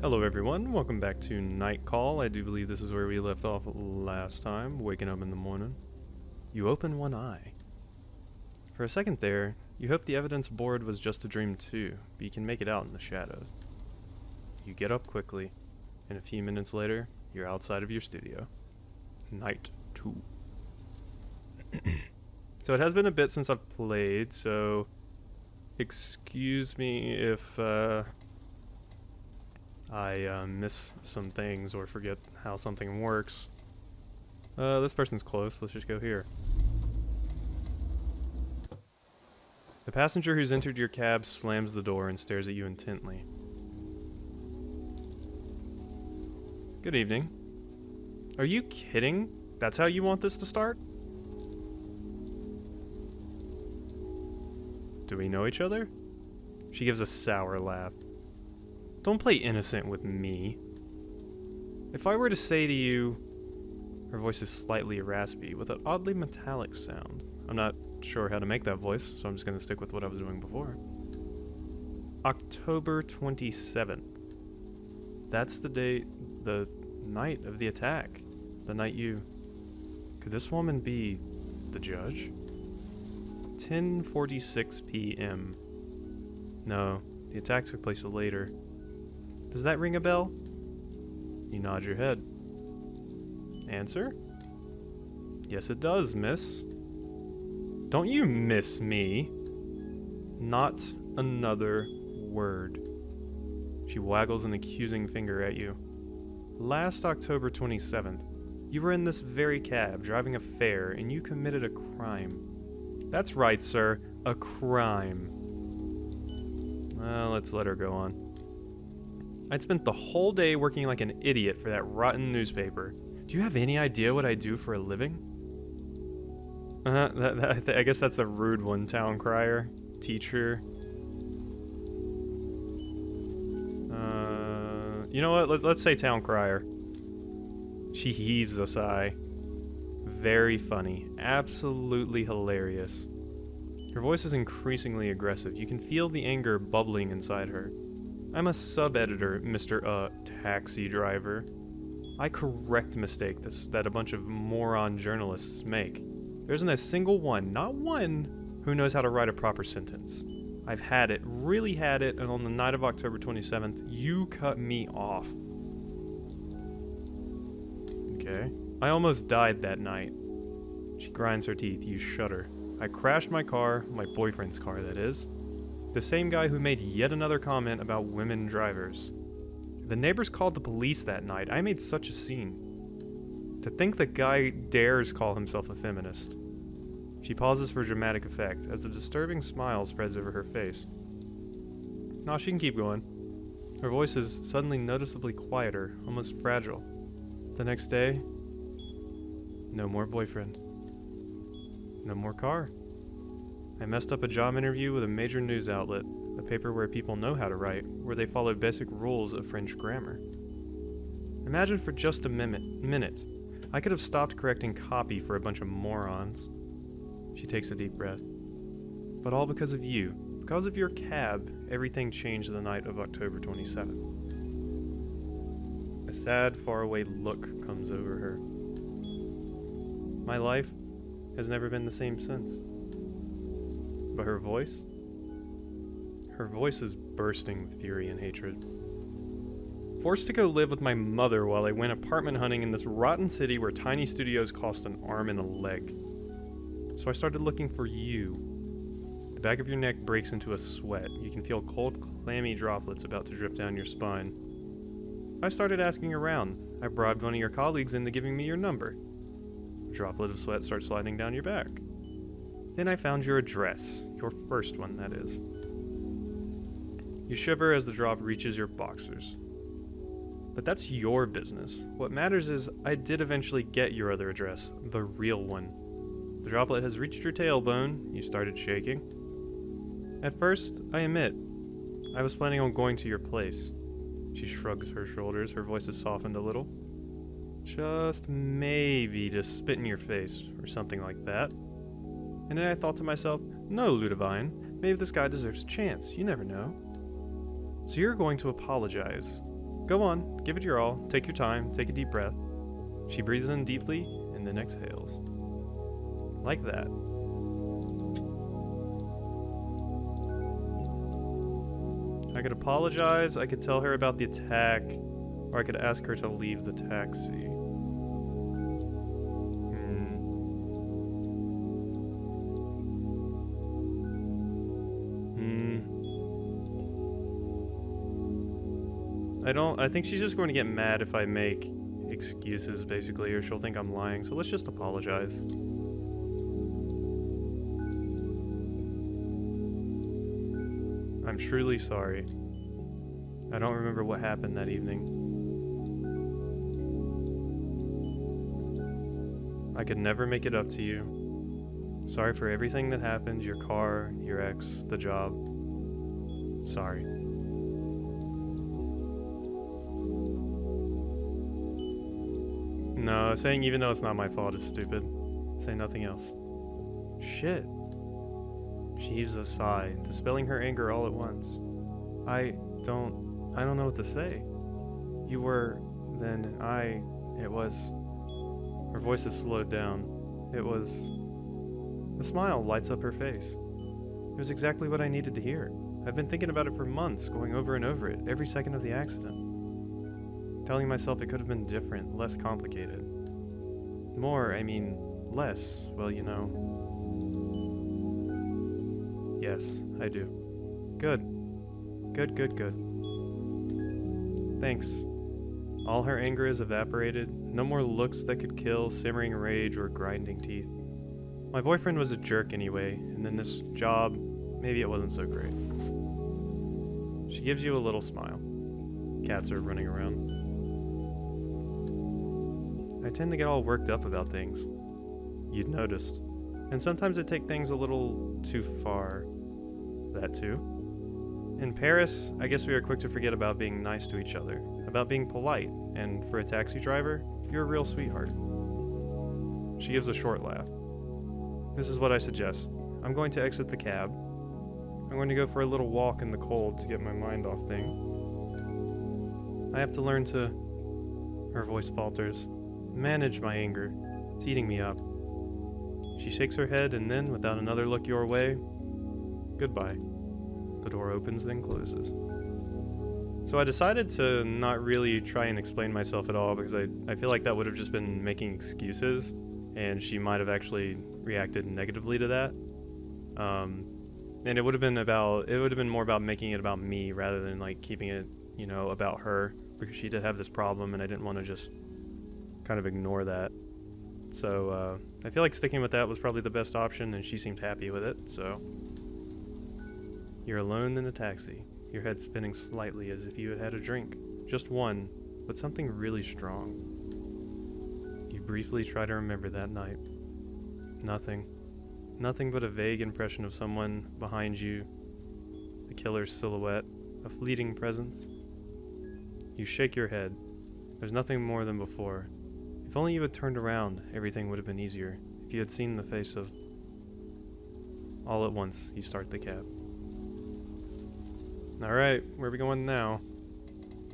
Hello everyone, welcome back to Night Call. I do believe this is where we left off last time, waking up in the morning. You open one eye. For a second there, you hope the evidence board was just a dream too, but you can make it out in the shadows. You get up quickly, and a few minutes later, you're outside of your studio. Night 2. So it has been a bit since I've played, so excuse me if I miss some things or forget how something works. This person's close, let's just go here. The passenger who's entered your cab slams the door and stares at you intently. Good evening. Are you kidding? That's how you want this to start? Do we know each other? She gives a sour laugh. Don't play innocent with me. If I were to say to you... Her voice is slightly raspy, with an oddly metallic sound. I'm not sure how to make that voice, so I'm just going to stick with what I was doing before. October 27th. That's the day, the night of the attack. The night you... Could this woman be the judge? 10:46 p.m. No, the attack took place later. Does that ring a bell? You nod your head. Answer? Yes, it does, miss. Don't you miss me? Not another word. She waggles an accusing finger at you. Last October 27th, you were in this very cab driving a fare and you committed a crime. That's right, sir. A crime. Well, let's let her go on. I'd spent the whole day working like an idiot for that rotten newspaper. Do you have any idea what I do for a living? I guess that's a rude one, town crier. Teacher. You know what? Let's say town crier. She heaves a sigh. Very funny. Absolutely hilarious. Her voice is increasingly aggressive. You can feel the anger bubbling inside her. I'm a sub-editor, Mr. Taxi driver. I correct mistakes that a bunch of moron journalists make. There isn't a single one, not one, who knows how to write a proper sentence. I've had it, really had it, and on the night of October 27th, you cut me off. Okay. I almost died that night. She grinds her teeth, you shudder. I crashed my car, my boyfriend's car that is. The same guy who made yet another comment about women drivers. The neighbors called the police that night. I made such a scene. To think the guy dares call himself a feminist. She pauses for dramatic effect as a disturbing smile spreads over her face. No, she can keep going. Her voice is suddenly noticeably quieter, almost fragile. The next day, no more boyfriend. No more car. I messed up a job interview with a major news outlet, a paper where people know how to write, where they follow basic rules of French grammar. Imagine for just a minute, I could have stopped correcting copy for a bunch of morons. She takes a deep breath. But all because of you. Because of your cab, everything changed the night of October 27th. A sad, faraway look comes over her. My life has never been the same since. But her voice? Her voice is bursting with fury and hatred. Forced to go live with my mother while I went apartment hunting in this rotten city where tiny studios cost an arm and a leg. So I started looking for you. The back of your neck breaks into a sweat. You can feel cold, clammy droplets about to drip down your spine. I started asking around. I bribed one of your colleagues into giving me your number. A droplet of sweat starts sliding down your back. Then I found your address. Your first one, that is. You shiver as the drop reaches your boxers. But that's your business. What matters is I did eventually get your other address, the real one. The droplet has reached your tailbone. You started shaking. At first, I admit, I was planning on going to your place. She shrugs her shoulders, her voice is softened a little. Just maybe to spit in your face, or something like that. And then I thought to myself, no, Ludivine, maybe this guy deserves a chance, you never know. So you're going to apologize. Go on, give it your all. Take your time, take a deep breath. She breathes in deeply and then exhales. Like that. I could apologize, I could tell her about the attack, or I could ask her to leave the taxi. I think she's just going to get mad if I make excuses, basically, or she'll think I'm lying, so let's just apologize. I'm truly sorry. I don't remember what happened that evening. I could never make it up to you. Sorry for everything that happened, your car, your ex, the job. Sorry. No, saying even though it's not my fault is stupid. Say nothing else. Shit. She heaves a sigh, dispelling her anger all at once. I don't know what to say. You were, then it was... Her voice has slowed down. It was... A smile lights up her face. It was exactly what I needed to hear. I've been thinking about it for months, going over and over it, every second of the accident. Telling myself it could have been different, less complicated. Less, well, you know. Yes, I do. Good. Good. Thanks. All her anger is evaporated. No more looks that could kill, simmering rage, or grinding teeth. My boyfriend was a jerk anyway, and then this job, maybe it wasn't so great. She gives you a little smile. Cats are running around. I tend to get all worked up about things. You'd noticed. And sometimes I take things a little too far. That too. In Paris, I guess we are quick to forget about being nice to each other, about being polite, and for a taxi driver, you're a real sweetheart. She gives a short laugh. This is what I suggest. I'm going to exit the cab. I'm going to go for a little walk in the cold to get my mind off things. I have to learn to... Her voice falters. Manage my anger. It's eating me up. She shakes her head and then, without another look your way, goodbye. The door opens then closes. So I decided to not really try and explain myself at all because I feel like that would have just been making excuses and she might have actually reacted negatively to that. And it would have been more about making it about me rather than like keeping it, about her, because she did have this problem and I didn't want to just kind of ignore that. So I feel like sticking with that was probably the best option and she seemed happy with it, so. You're alone in the taxi, your head spinning slightly as if you had had a drink. Just one, but something really strong. You briefly try to remember that night. Nothing. Nothing but a vague impression of someone behind you, the killer's silhouette, a fleeting presence. You shake your head. There's nothing more than before. If only you had turned around, everything would have been easier. If you had seen the face of... All at once, you start the cab. Alright, where are we going now?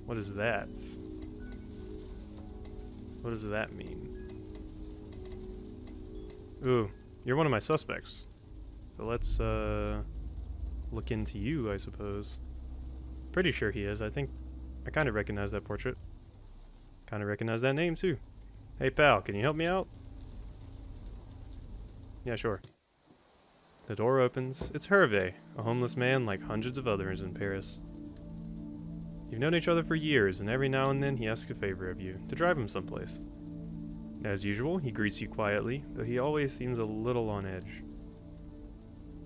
What is that? What does that mean? Ooh, you're one of my suspects. So let's, look into you, I suppose. Pretty sure he is. I kind of recognize that portrait. Kind of recognize that name, too. Hey, pal, can you help me out? Yeah, sure. The door opens. It's Hervé, a homeless man like hundreds of others in Paris. You've known each other for years, and every now and then he asks a favor of you, to drive him someplace. As usual, he greets you quietly, though he always seems a little on edge.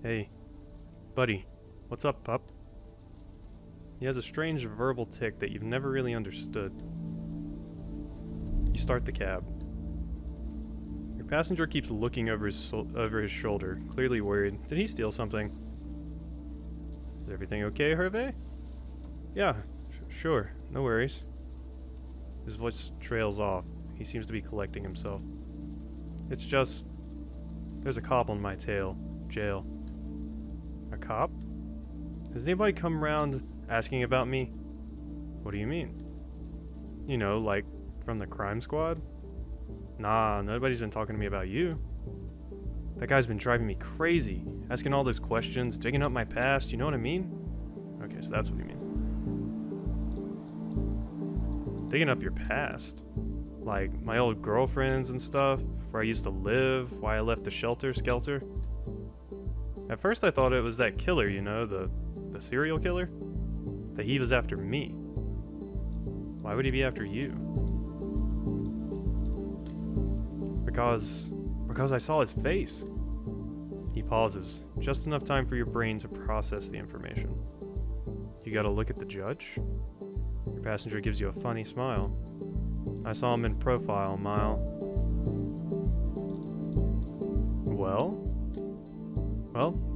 Hey, buddy, what's up, pup? He has a strange verbal tick that you've never really understood. You start the cab. Your passenger keeps looking over his shoulder, clearly worried. Did he steal something? Is everything okay, Hervé? Yeah, sure, no worries. His voice trails off. He seems to be collecting himself. It's just... There's a cop on my tail. Jail. A cop? Has anybody come around asking about me? What do you mean? You know, like from the crime squad? Nah, nobody's been talking to me about you. That guy's been driving me crazy, asking all those questions, digging up my past, you know what I mean? Okay, so that's what he means. Digging up your past? Like my old girlfriends and stuff, where I used to live, why I left the shelter. At first I thought it was that killer, you know, the serial killer? That he was after me. Why would he be after you? Because I saw his face. He pauses, just enough time for your brain to process the information. You gotta look at the judge? Your passenger gives you a funny smile. I saw him in profile, Mile. Well,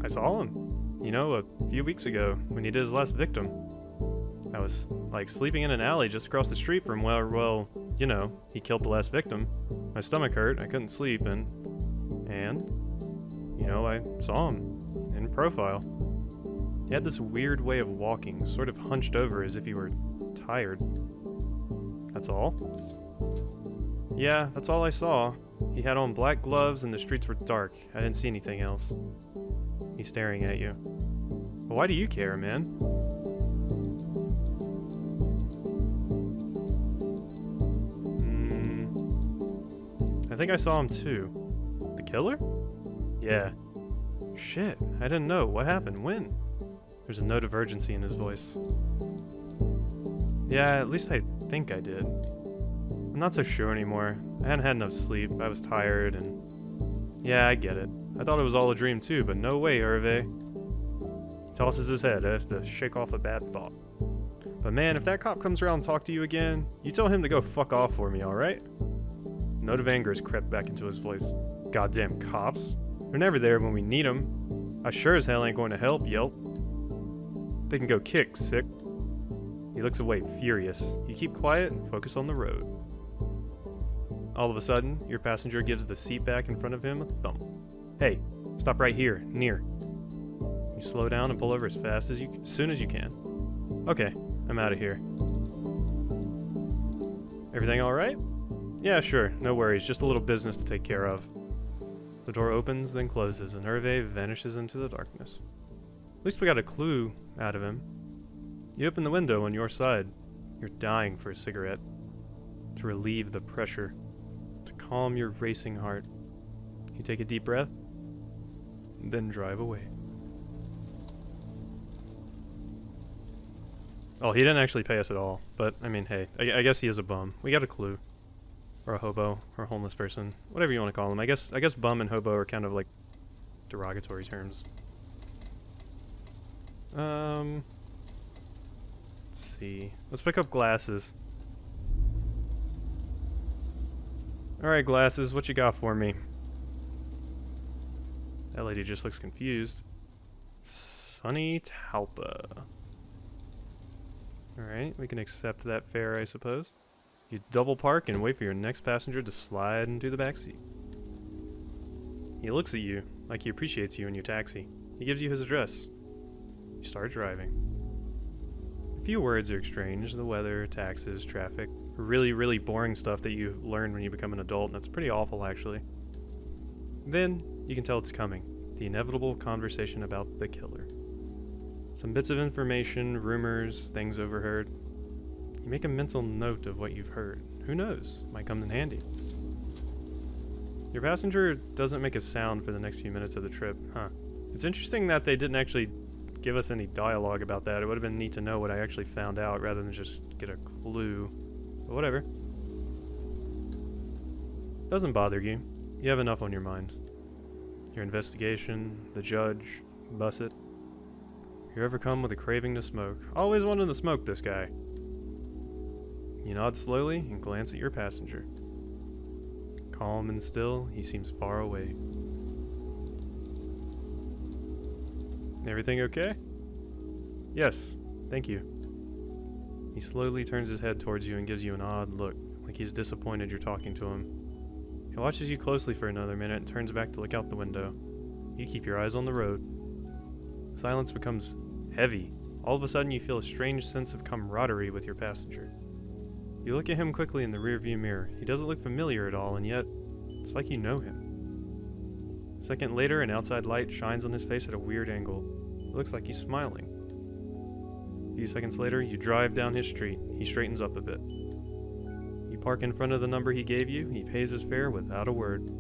I saw him. You know, a few weeks ago, when he did his last victim. I was, like, sleeping in an alley just across the street from where, well, you know, he killed the last victim. My stomach hurt, I couldn't sleep, and, you know, I saw him in profile. He had this weird way of walking, sort of hunched over as if he were tired. That's all? Yeah, that's all I saw. He had on black gloves and the streets were dark. I didn't see anything else. He's staring at you. Well, why do you care, man? I think I saw him too. The killer? Yeah. Shit, I didn't know. What happened? When? There's a note of urgency in his voice. Yeah, at least I think I did. I'm not so sure anymore. I hadn't had enough sleep. I was tired and... Yeah, I get it. I thought it was all a dream too, but no way, Hervé. He tosses his head as to shake off a bad thought. But man, if that cop comes around and talks to you again, you tell him to go fuck off for me, alright? A note of anger has crept back into his voice. Goddamn cops. They're never there when we need them. I sure as hell ain't going to help, yelp. They can go kick, sick. He looks away, furious. You keep quiet and focus on the road. All of a sudden, your passenger gives the seat back in front of him a thump. Hey, stop right here, near. You slow down and pull over as soon as you can. Okay, I'm out of here. Everything alright? Yeah, sure, no worries, just a little business to take care of. The door opens, then closes, and Hervé vanishes into the darkness. At least we got a clue out of him. You open the window on your side. You're dying for a cigarette. To relieve the pressure. To calm your racing heart. You take a deep breath, then drive away. Oh, he didn't actually pay us at all, but, I mean, hey, I guess he is a bum. We got a clue. Or a hobo, or a homeless person. Whatever you want to call him. I guess bum and hobo are kind of like derogatory terms. Let's see. Let's pick up glasses. Alright, glasses, what you got for me? That lady just looks confused. Sunny Talpa. Alright, we can accept that fare, I suppose. You double park and wait for your next passenger to slide into the backseat. He looks at you, like he appreciates you in your taxi. He gives you his address. You start driving. A few words are exchanged, the weather, taxes, traffic, really, really boring stuff that you learn when you become an adult, and that's pretty awful, actually. Then, you can tell it's coming. The inevitable conversation about the killer. Some bits of information, rumors, things overheard. You make a mental note of what you've heard. Who knows? Might come in handy. Your passenger doesn't make a sound for the next few minutes of the trip, huh? It's interesting that they didn't actually give us any dialogue about that. It would have been neat to know what I actually found out rather than just get a clue. But whatever. Doesn't bother you. You have enough on your mind. Your investigation, the judge, bus it. You're overcome with a craving to smoke. Always wanted to smoke, this guy. You nod slowly and glance at your passenger. Calm and still, he seems far away. Everything okay? Yes, thank you. He slowly turns his head towards you and gives you an odd look, like he's disappointed you're talking to him. He watches you closely for another minute and turns back to look out the window. You keep your eyes on the road. Silence becomes heavy. All of a sudden you feel a strange sense of camaraderie with your passenger. You look at him quickly in the rearview mirror. He doesn't look familiar at all, and yet it's like you know him. A second later, an outside light shines on his face at a weird angle. It looks like he's smiling. A few seconds later, you drive down his street. He straightens up a bit. You park in front of the number he gave you. He pays his fare without a word.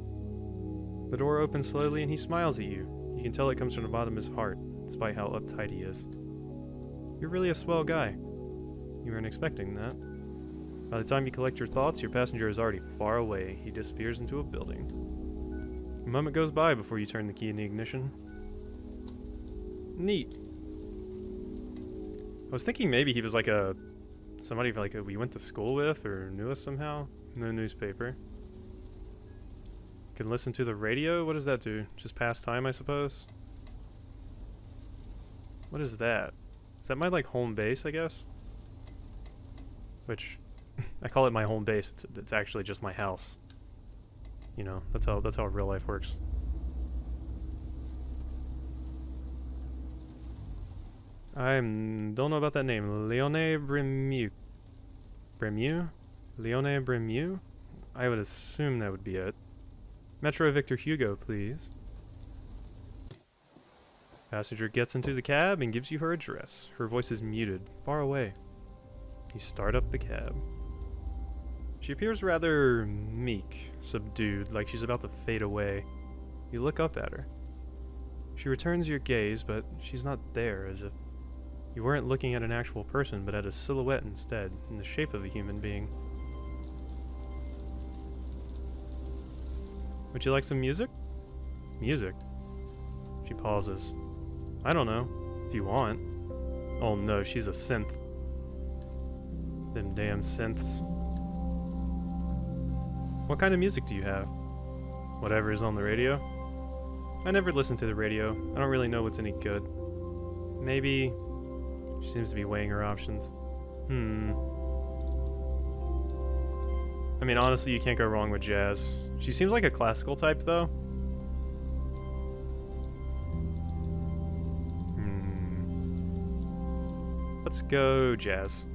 The door opens slowly and he smiles at you. You can tell it comes from the bottom of his heart, despite how uptight he is. You're really a swell guy. You weren't expecting that. By the time you collect your thoughts, your passenger is already far away. He disappears into a building. A moment goes by before you turn the key in the ignition. Neat. I was thinking maybe he was like somebody we went to school with or knew us somehow. No newspaper. Can listen to the radio? What does that do? Just pass time, I suppose? What is that? Is that my home base, I guess? Which I call it my home base. It's actually just my house. You know, that's how real life works. I don't know about that name. Leone Bremieux. Bremieux? Leone Bremieux? I would assume that would be it. Metro Victor Hugo, please. Passenger gets into the cab and gives you her address. Her voice is muted, far away. You start up the cab. She appears rather meek, subdued, like she's about to fade away. You look up at her. She returns your gaze, but she's not there, as if you weren't looking at an actual person, but at a silhouette instead, in the shape of a human being. Would you like some music? Music? She pauses. I don't know, if you want. Oh no, she's a synth. Them damn synths. What kind of music do you have? Whatever is on the radio? I never listen to the radio. I don't really know what's any good. Maybe... She seems to be weighing her options. I mean, honestly, you can't go wrong with jazz. She seems like a classical type, though. Let's go jazz.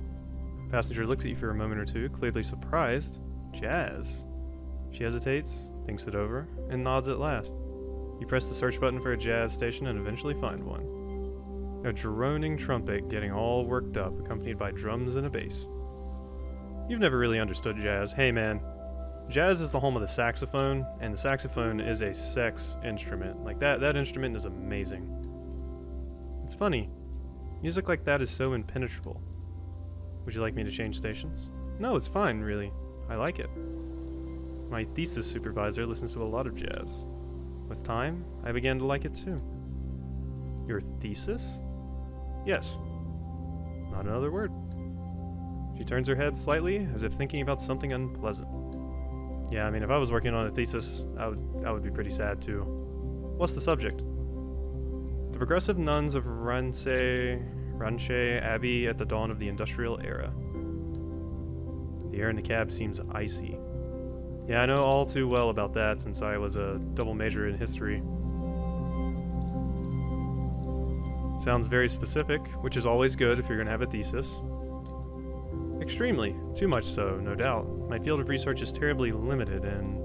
Passenger looks at you for a moment or two, clearly surprised. Jazz? She hesitates, thinks it over, and nods at last. You press the search button for a jazz station and eventually find one. A droning trumpet getting all worked up, accompanied by drums and a bass. You've never really understood jazz. Hey man, jazz is the home of the saxophone, and the saxophone is a sex instrument. Like that instrument is amazing. It's funny. Music like that is so impenetrable. Would you like me to change stations? No, it's fine, really. I like it. My thesis supervisor listens to a lot of jazz. With time, I began to like it too. Your thesis? Yes. Not another word. She turns her head slightly, as if thinking about something unpleasant. Yeah, I mean, if I was working on a thesis, I would be pretty sad too. What's the subject? The progressive nuns of Ranche Abbey at the dawn of the industrial era. The air in the cab seems icy. Yeah, I know all too well about that since I was a double major in history. Sounds very specific, which is always good if you're going to have a thesis. Extremely. Too much so, no doubt. My field of research is terribly limited and...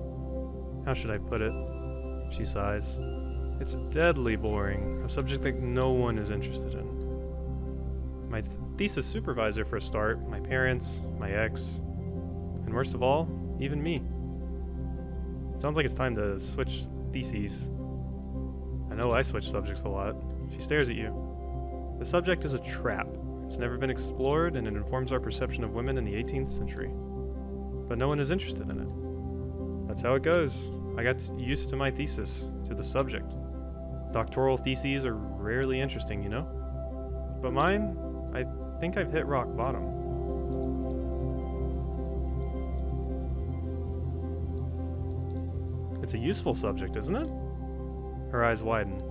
how should I put it? She sighs. It's deadly boring, a subject that no one is interested in. My thesis supervisor for a start, my parents, my ex, and worst of all, even me. Sounds like it's time to switch theses. I know I switch subjects a lot. She stares at you. The subject is a trap. It's never been explored, and it informs our perception of women in the 18th century. But no one is interested in it. That's how it goes. I got used to my thesis, to the subject. Doctoral theses are rarely interesting, you know? But mine, I think I've hit rock bottom. It's a useful subject, isn't it? Her eyes widen.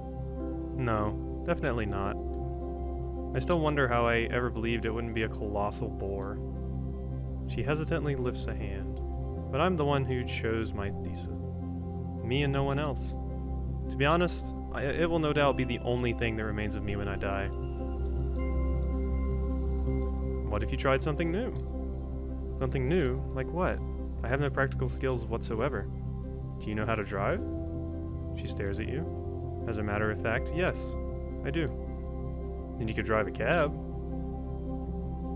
No, definitely not. I still wonder how I ever believed it wouldn't be a colossal bore. She hesitantly lifts a hand, but I'm the one who chose my thesis. Me and no one else. To be honest, it will no doubt be the only thing that remains of me when I die. What if you tried something new? Something new? Like what? I have no practical skills whatsoever. Do you know how to drive? She stares at you. As a matter of fact, yes, I do. Then you could drive a cab.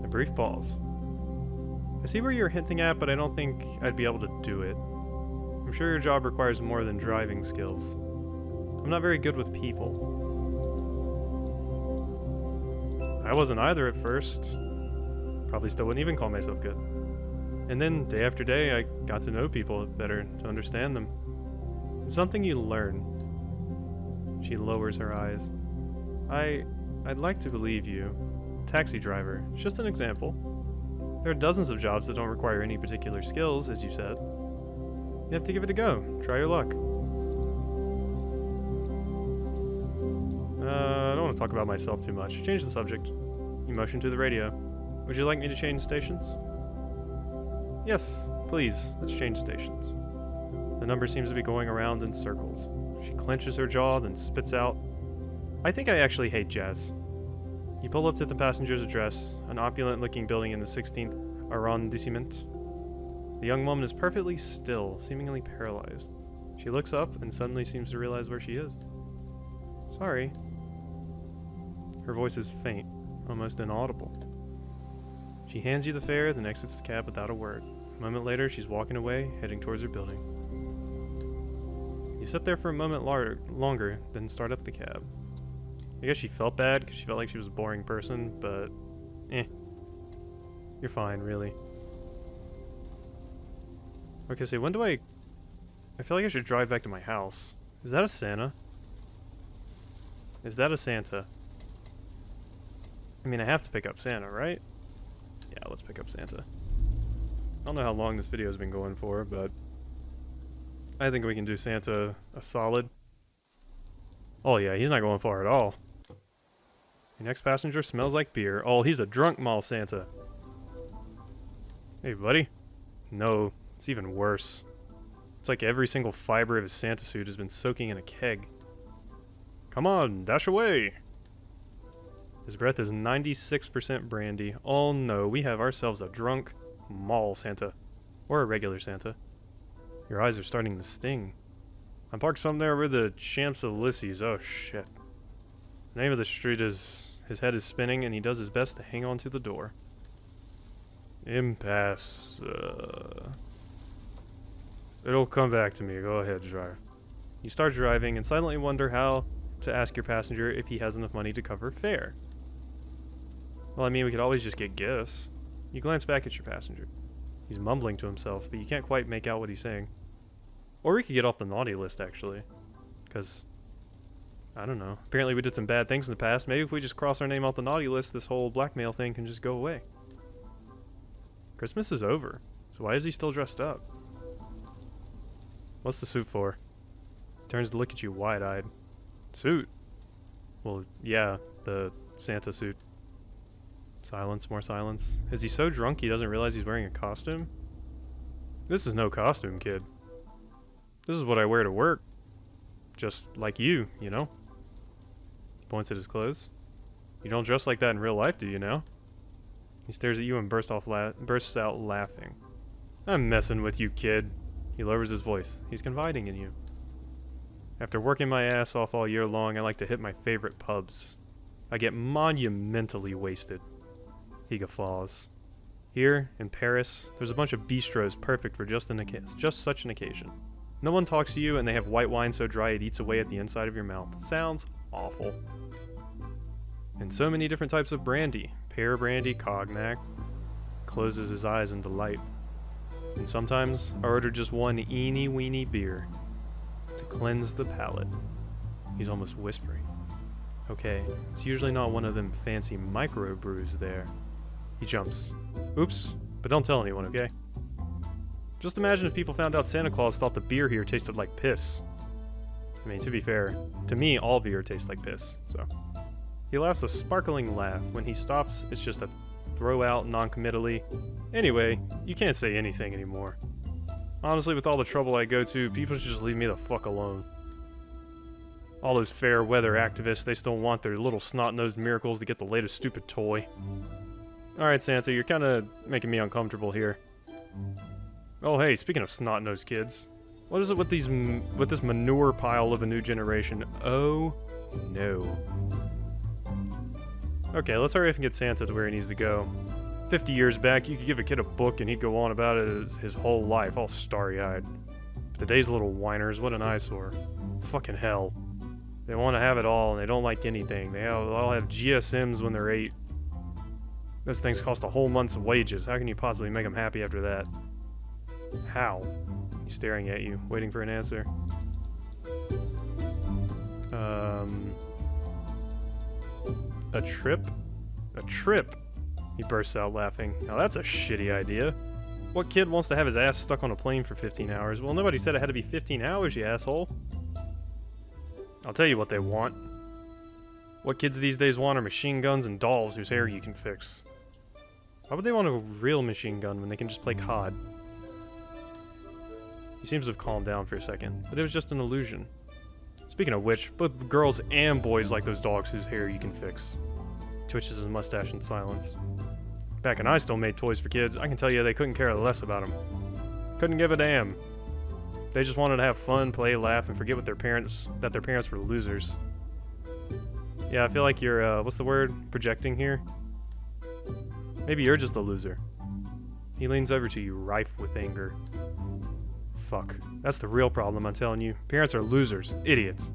A brief pause. I see where you're hinting at, but I don't think I'd be able to do it. I'm sure your job requires more than driving skills. I'm not very good with people. I wasn't either at first. Probably still wouldn't even call myself good. And then, day after day, I got to know people better, to understand them. It's something you learn. She lowers her eyes. I'd like to believe you. Taxi driver, it's just an example. There are dozens of jobs that don't require any particular skills, as you said. You have to give it a go. Try your luck. I don't want to talk about myself too much. Change the subject. You motion to the radio. Would you like me to change stations? Yes, please. Let's change stations. The number seems to be going around in circles. She clenches her jaw, then spits out, I think I actually hate jazz. You pull up to the passenger's address, an opulent-looking building in the 16th arrondissement. The young woman is perfectly still, seemingly paralyzed. She looks up and suddenly seems to realize where she is. Sorry. Her voice is faint, almost inaudible. She hands you the fare, then exits the cab without a word. A moment later, she's walking away, heading towards her building. You sit there for a moment longer, then start up the cab. I guess she felt bad because she felt like she was a boring person, but you're fine, really. Okay, so when do I feel like I should drive back to my house. Is that a Santa? Is that a Santa? I mean, I have to pick up Santa, right? Yeah, let's pick up Santa. I don't know how long this video has been going for, but I think we can do Santa a solid. Oh yeah, he's not going far at all. Your next passenger smells like beer. Oh, he's a drunk mall Santa. Hey, buddy. No, it's even worse. It's like every single fiber of his Santa suit has been soaking in a keg. Come on, dash away! His breath is 96% brandy. Oh no, we have ourselves a drunk mall Santa. Or a regular Santa. Your eyes are starting to sting. I'm parked somewhere with the Champs-Élysées. Oh shit. The name of the street is... His head is spinning and he does his best to hang on to the door. Impasse. It'll come back to me. Go ahead, drive. You start driving and silently wonder how to ask your passenger if he has enough money to cover fare. Well, I mean, we could always just get gifts. You glance back at your passenger. He's mumbling to himself, but you can't quite make out what he's saying. Or we could get off the naughty list, actually. Because, I don't know. Apparently we did some bad things in the past. Maybe if we just cross our name off the naughty list, this whole blackmail thing can just go away. Christmas is over, so why is he still dressed up? What's the suit for? He turns to look at you wide-eyed. Suit? Well, yeah, the Santa suit. Silence, more silence. Is he so drunk he doesn't realize he's wearing a costume? This is no costume, kid. This is what I wear to work. Just like you know? He points at his clothes. You don't dress like that in real life, do you now? He stares at you and bursts out laughing. I'm messing with you, kid. He lowers his voice. He's confiding in you. After working my ass off all year long, I like to hit my favorite pubs. I get monumentally wasted. He guffaws. Here, in Paris, there's a bunch of bistros perfect for just such an occasion. No one talks to you, and they have white wine so dry it eats away at the inside of your mouth. Sounds awful. And so many different types of brandy. Pear brandy, cognac. Closes his eyes in delight. And sometimes, I order just one eeny-weeny beer. To cleanse the palate. He's almost whispering. Okay, it's usually not one of them fancy microbrews there. He jumps. Oops, but don't tell anyone, okay? Just imagine if people found out Santa Claus thought the beer here tasted like piss. I mean, to be fair, to me, all beer tastes like piss, so. He laughs a sparkling laugh. When he stops, it's just a throw out non-committally. Anyway, you can't say anything anymore. Honestly, with all the trouble I go to, people should just leave me the fuck alone. All those fair weather activists, they still want their little snot-nosed miracles to get the latest stupid toy. Alright, Santa, you're kinda making me uncomfortable here. Oh hey, speaking of snot-nosed kids, what is it with this manure pile of a new generation? Oh no. Okay, let's hurry up and get Santa to where he needs to go. 50 years back, you could give a kid a book and he'd go on about it his whole life, all starry-eyed. But today's little whiners, what an eyesore. Fucking hell. They want to have it all and they don't like anything. They all have GSMs when they're 8. Those things cost a whole month's wages. How can you possibly make them happy after that? How? He's staring at you, waiting for an answer. A trip? A trip? He bursts out laughing. Now that's a shitty idea. What kid wants to have his ass stuck on a plane for 15 hours? Well, nobody said it had to be 15 hours, you asshole. I'll tell you what they want. What kids these days want are machine guns and dolls whose hair you can fix. Why would they want a real machine gun when they can just play COD? He seems to have calmed down for a second, but it was just an illusion. Speaking of which, both girls and boys like those dogs whose hair you can fix. Twitches his mustache in silence. Back when I still made toys for kids, I can tell you they couldn't care less about them. Couldn't give a damn. They just wanted to have fun, play, laugh, and forget that their parents were losers. Yeah, I feel like you're, what's the word? Projecting here? Maybe you're just a loser. He leans over to you, rife with anger. Fuck. That's the real problem, I'm telling you. Parents are losers. Idiots.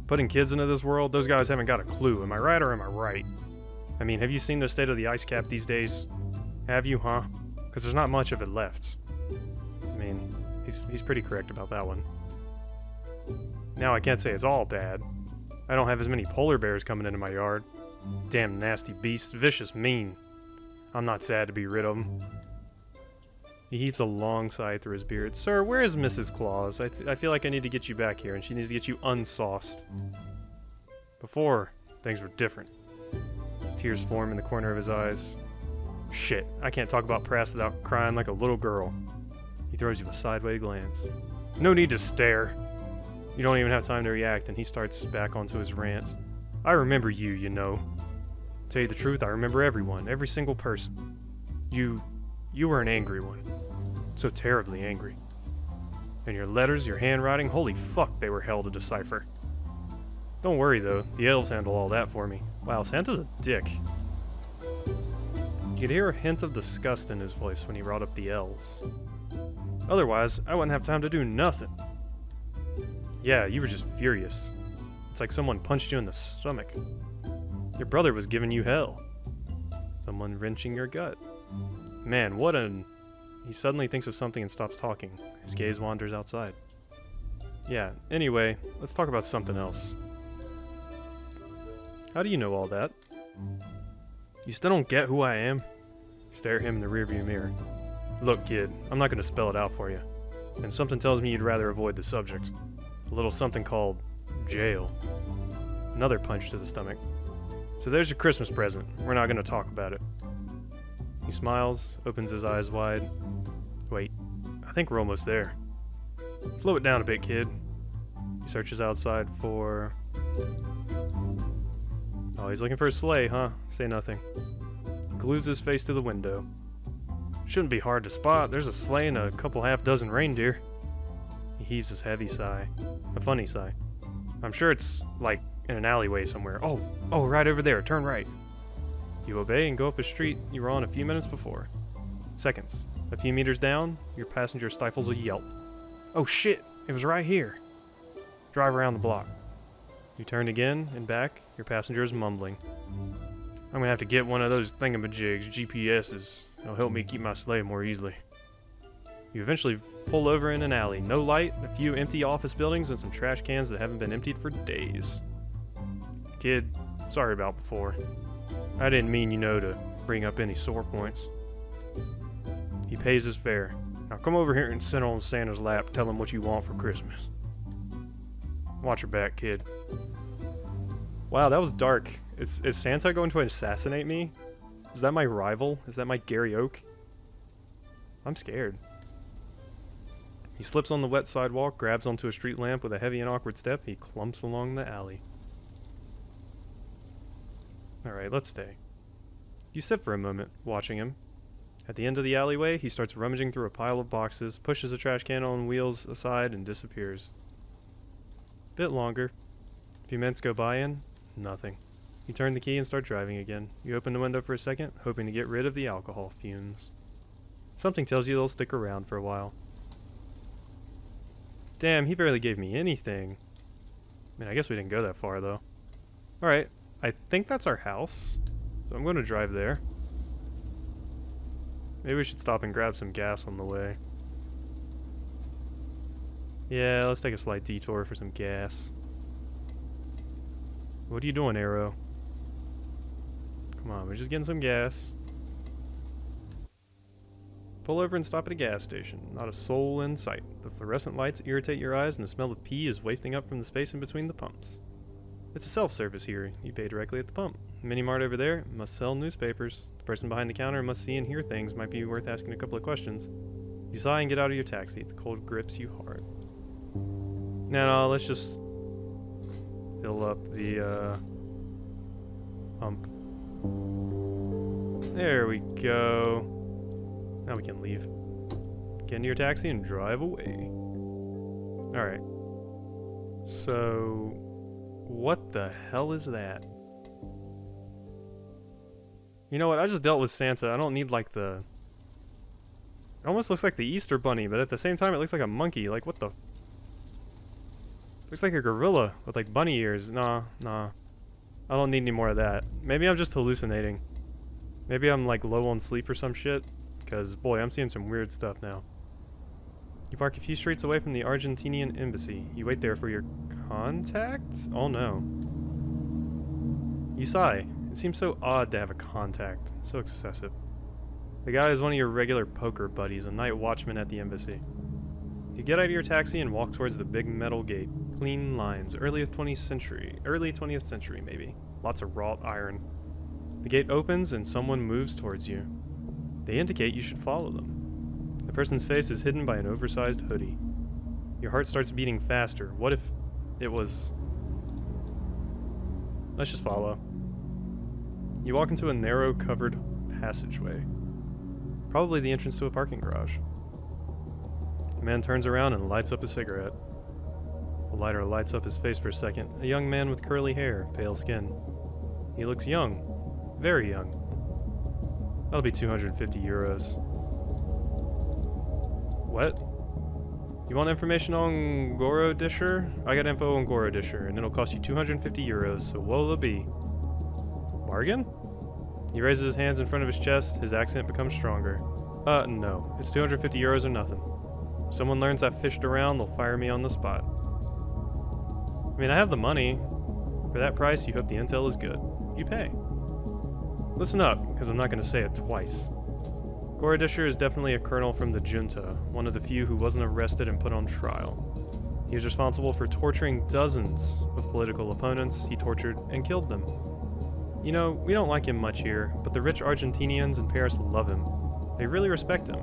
Putting kids into this world, those guys haven't got a clue. Am I right or am I right? I mean, have you seen the state of the ice cap these days? Have you, huh? Because there's not much of it left. I mean, he's pretty correct about that one. Now, I can't say it's all bad. I don't have as many polar bears coming into my yard. Damn nasty beasts, vicious, mean. I'm not sad to be rid of them. He heaves a long sigh through his beard. Sir, where is Mrs. Claus? I feel like I need to get you back here, and she needs to get you unsauced. Before, things were different. Tears form in the corner of his eyes. Shit, I can't talk about Prass without crying like a little girl. He throws you a sideways glance. No need to stare. You don't even have time to react, and he starts back onto his rant. I remember you, you know. Tell you the truth, I remember everyone, every single person. You were an angry one. So terribly angry. And your letters, your handwriting, holy fuck, they were hell to decipher. Don't worry though, the elves handle all that for me. Wow, Santa's a dick. You could hear a hint of disgust in his voice when he brought up the elves. Otherwise, I wouldn't have time to do nothing. Yeah, you were just furious. It's like someone punched you in the stomach. Your brother was giving you hell. Someone wrenching your gut. Man, what an... He suddenly thinks of something and stops talking. His gaze wanders outside. Yeah, anyway, let's talk about something else. How do you know all that? You still don't get who I am? Stare at him in the rearview mirror. Look, kid, I'm not going to spell it out for you. And something tells me you'd rather avoid the subject. A little something called jail. Another punch to the stomach. So there's your Christmas present. We're not going to talk about it. He smiles, opens his eyes wide. Wait, I think we're almost there. Slow it down a bit, kid. He searches outside for... Oh, he's looking for a sleigh, huh? Say nothing. He glues his face to the window. Shouldn't be hard to spot. There's a sleigh and a couple half-dozen reindeer. He heaves his heavy sigh. A funny sigh. I'm sure it's, like, in an alleyway somewhere. Oh, right over there. Turn right. You obey and go up a street you were on a few minutes before. Seconds. A few meters down, your passenger stifles a yelp. Oh shit, it was right here. Drive around the block. You turn again and back, your passenger is mumbling. I'm gonna have to get one of those thingamajigs, GPSs. It'll help me keep my sleigh more easily. You eventually pull over in an alley. No light, a few empty office buildings, and some trash cans that haven't been emptied for days. Kid, sorry about before. I didn't mean, to bring up any sore points. He pays his fare. Now come over here and sit on Santa's lap, tell him what you want for Christmas. Watch your back, kid. Wow, that was dark. Is Santa going to assassinate me? Is that my rival? Is that my Gary Oak? I'm scared. He slips on the wet sidewalk, grabs onto a street lamp with a heavy and awkward step. He clumps along the alley. Alright, let's stay. You sit for a moment, watching him. At the end of the alleyway, he starts rummaging through a pile of boxes, pushes a trash can on wheels aside, and disappears. Bit longer. A few minutes go by and nothing. You turn the key and start driving again. You open the window for a second, hoping to get rid of the alcohol fumes. Something tells you they'll stick around for a while. Damn, he barely gave me anything. I mean, I guess we didn't go that far, though. Alright, I think that's our house. So I'm going to drive there. Maybe we should stop and grab some gas on the way. Yeah, let's take a slight detour for some gas. What are you doing, Arrow? Come on, we're just getting some gas. Pull over and stop at a gas station. Not a soul in sight. The fluorescent lights irritate your eyes and the smell of pee is wafting up from the space in between the pumps. It's a self-service here. You pay directly at the pump. Mini-mart over there must sell newspapers. The person behind the counter must see and hear things. Might be worth asking a couple of questions. You sigh and get out of your taxi. The cold grips you hard. No, let's just fill up the pump. There we go. Now we can leave. Get into your taxi and drive away. Alright. So, what the hell is that? You know what? I just dealt with Santa. I don't need like the... It almost looks like the Easter Bunny, but at the same time it looks like a monkey. Like, what the... Looks like a gorilla with like bunny ears. Nah. I don't need any more of that. Maybe I'm just hallucinating. Maybe I'm like low on sleep or some shit. Because, boy, I'm seeing some weird stuff now. You park a few streets away from the Argentinian embassy. You wait there for your contact? Oh no. You sigh. It seems so odd to have a contact. So excessive. The guy is one of your regular poker buddies, a night watchman at the embassy. You get out of your taxi and walk towards the big metal gate. Clean lines. Early 20th century maybe. Lots of wrought iron. The gate opens and someone moves towards you. They indicate you should follow them. The person's face is hidden by an oversized hoodie. Your heart starts beating faster. What if it was... Let's just follow. You walk into a narrow, covered passageway. Probably the entrance to a parking garage. The man turns around and lights up a cigarette. The lighter lights up his face for a second. A young man with curly hair, pale skin. He looks young. Very young. That'll be 250 euros. What? You want information on Gorodischer? I got info on Gorodischer, and it'll cost you 250 euros, so what'll it be? Bargain? He raises his hands in front of his chest, his accent becomes stronger. No. It's 250 euros or nothing. If someone learns I fished around, they'll fire me on the spot. I mean, I have the money. For that price, you hope the intel is good. You pay. Listen up, because I'm not going to say it twice. Gorodischer is definitely a colonel from the junta, one of the few who wasn't arrested and put on trial. He is responsible for torturing dozens of political opponents. He tortured and killed them. You know, we don't like him much here, but the rich Argentinians in Paris love him. They really respect him.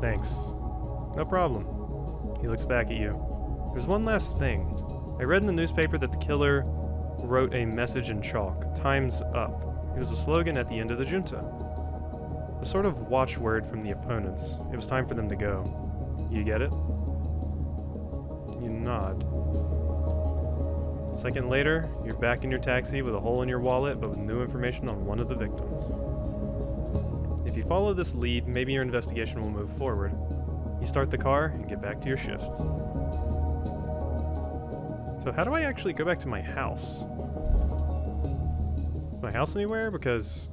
Thanks. No problem. He looks back at you. There's one last thing. I read in the newspaper that the killer wrote a message in chalk. Time's up. It was a slogan at the end of the junta. A sort of watchword from the opponents. It was time for them to go. You get it? You nod. A second later, you're back in your taxi with a hole in your wallet, but with new information on one of the victims. If you follow this lead, maybe your investigation will move forward. You start the car and get back to your shift. So how do I actually go back to my house? My house anywhere? Because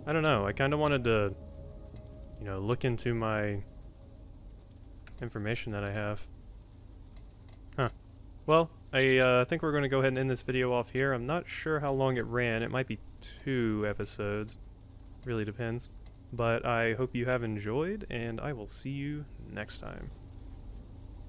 I don't know. I kind of wanted to, look into my information that I have. Huh. Well, I think we're going to go ahead and end this video off here. I'm not sure how long it ran. It might be 2 episodes. Really depends. But I hope you have enjoyed, and I will see you next time.